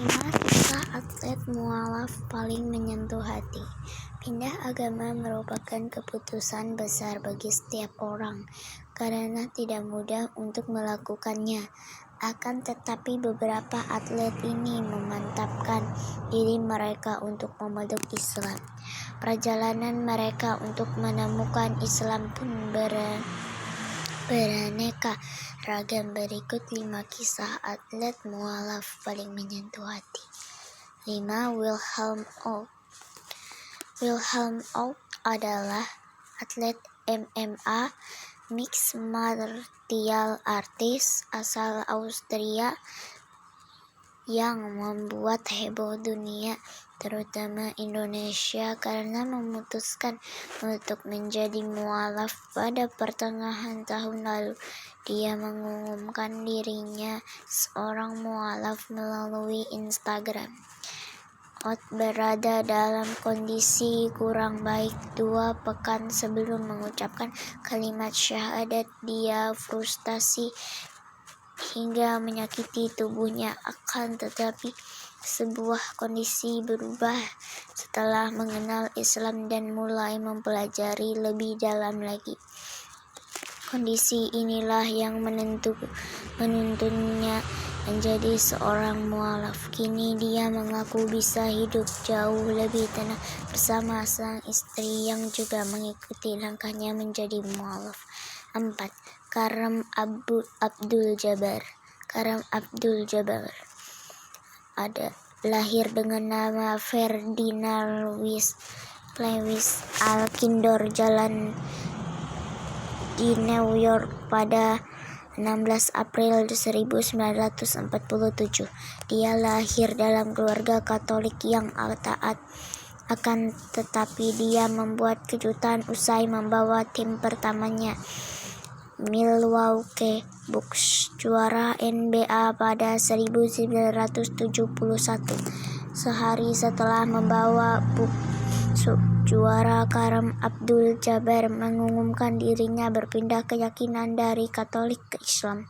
5 kisah atlet mualaf paling menyentuh hati. Pindah agama merupakan keputusan besar bagi setiap orang, karena tidak mudah untuk melakukannya. Akan tetapi beberapa atlet ini memantapkan diri mereka untuk memeluk Islam. Perjalanan mereka untuk menemukan Islam pun beraneka ragam. Berikut 5 kisah atlet mualaf paling menyentuh hati. 5. Wilhelm Oud. Wilhelm Oud adalah atlet MMA mixed martial artist asal Austria yang membuat heboh dunia, terutama Indonesia, karena memutuskan untuk menjadi mualaf pada pertengahan tahun lalu. Dia mengumumkan dirinya seorang mualaf melalui Instagram. Oud berada dalam kondisi kurang baik 2 pekan sebelum mengucapkan kalimat syahadat. Dia frustasi hingga menyakiti tubuhnya. Akan tetapi sebuah kondisi berubah setelah mengenal Islam dan mulai mempelajari lebih dalam lagi. Kondisi inilah yang menuntunnya menjadi seorang mualaf. Kini dia mengaku bisa hidup jauh lebih tenang bersama sang istri yang juga mengikuti langkahnya menjadi mualaf. 4. Kareem Abdul-Jabbar. Kareem Abdul-Jabbar lahir dengan nama Ferdinand Lewis Alcindor Jalan di New York pada 16 April 1947. Dia lahir dalam keluarga Katolik yang taat. Akan tetapi dia membuat kejutan usai membawa tim pertamanya, Milwaukee Bucks, juara NBA pada 1971. Sehari setelah membawa Bucks juara, Kareem Abdul-Jabbar mengumumkan dirinya berpindah keyakinan dari Katolik ke Islam.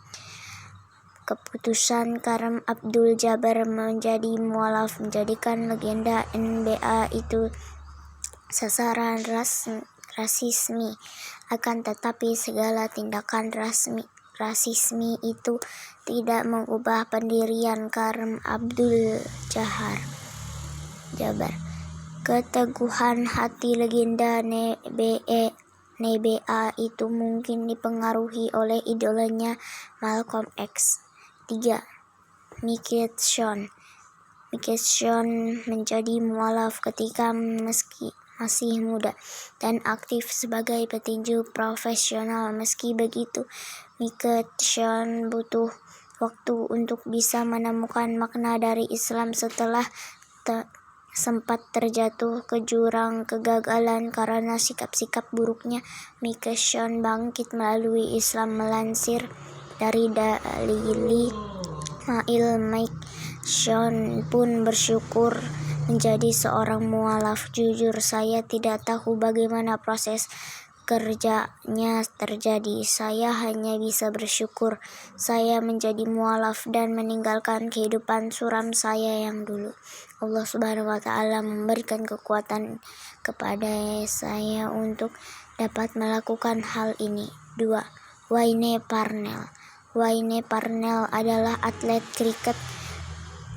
Keputusan Kareem Abdul-Jabbar menjadi mualaf menjadikan legenda NBA itu sasaran rasisme. Akan tetapi segala tindakan rasisme itu tidak mengubah pendirian Kareem Abdul-Jabbar. Keteguhan hati legenda NBA itu mungkin dipengaruhi oleh idolanya Malcolm X. 3. Mike Tyson. Mike Tyson menjadi mualaf ketika masih muda dan aktif sebagai petinju profesional. Meski begitu, Mike Tyson butuh waktu untuk bisa menemukan makna dari Islam setelah sempat terjatuh ke jurang kegagalan karena sikap-sikap buruknya. Mike Tyson bangkit melalui Islam. Melansir dari Daily Mail, Mike Tyson pun bersyukur menjadi seorang mualaf. Jujur, saya tidak tahu bagaimana proses kerjanya terjadi. Saya hanya bisa bersyukur saya menjadi mualaf dan meninggalkan kehidupan suram saya yang dulu. Allah Subhanahu wa Ta'ala memberikan kekuatan kepada saya untuk dapat melakukan hal ini. 2. Wayne Parnell. Wayne Parnell adalah atlet kriket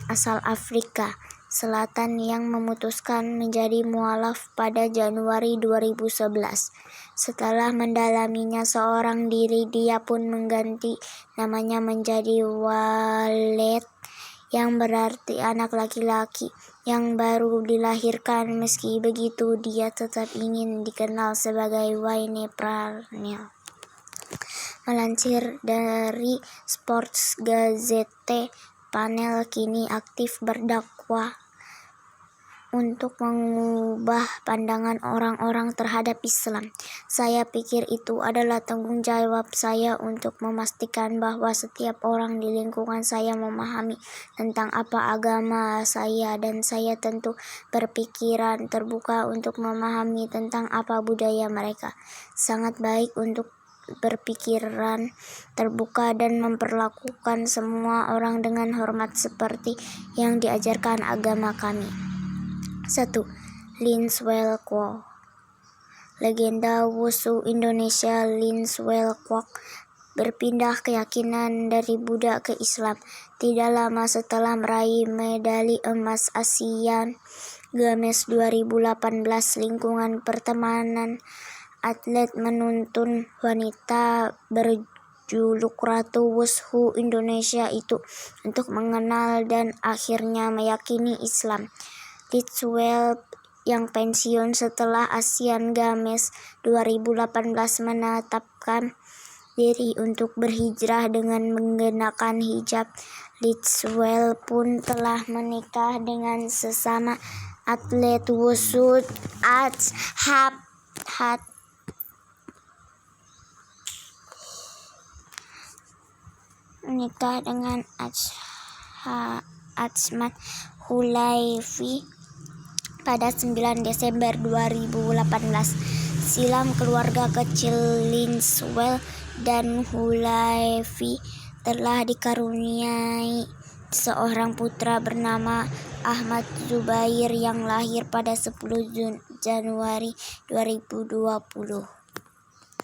asal Afrika Selatan yang memutuskan menjadi mualaf pada Januari 2011. Setelah mendalaminya seorang diri, dia pun mengganti namanya menjadi Waled, yang berarti anak laki-laki yang baru dilahirkan. Meski begitu, dia tetap ingin dikenal sebagai Wayne Parnell. Melansir dari Sports Gazette, Parnell kini aktif berdakwah untuk mengubah pandangan orang-orang terhadap Islam. Saya pikir itu adalah tanggung jawab saya untuk memastikan bahwa setiap orang di lingkungan saya memahami tentang apa agama saya, dan saya tentu berpikiran terbuka untuk memahami tentang apa budaya mereka. Sangat baik untuk berpikiran terbuka dan memperlakukan semua orang dengan hormat seperti yang diajarkan agama kami. 1. Lin Swell Kwok. Legenda Wushu Indonesia Lin Swell Kwok berpindah keyakinan dari Buddha ke Islam tidak lama setelah meraih medali emas Asian Games 2018. Lingkungan pertemanan atlet menuntun wanita berjuluk Ratu Wushu Indonesia itu untuk mengenal dan akhirnya meyakini Islam. Lin Swell yang pensiun setelah Asian Games 2018 menetapkan diri untuk berhijrah dengan menggunakan hijab. Lin Swell pun telah menikah dengan sesama atlet wushu Achmad Hulaifi pada 9 Desember 2018 silam. Keluarga kecil Lin Swell dan Hulaifi telah dikaruniai seorang putra bernama Ahmad Zubair yang lahir pada 10 Januari 2020.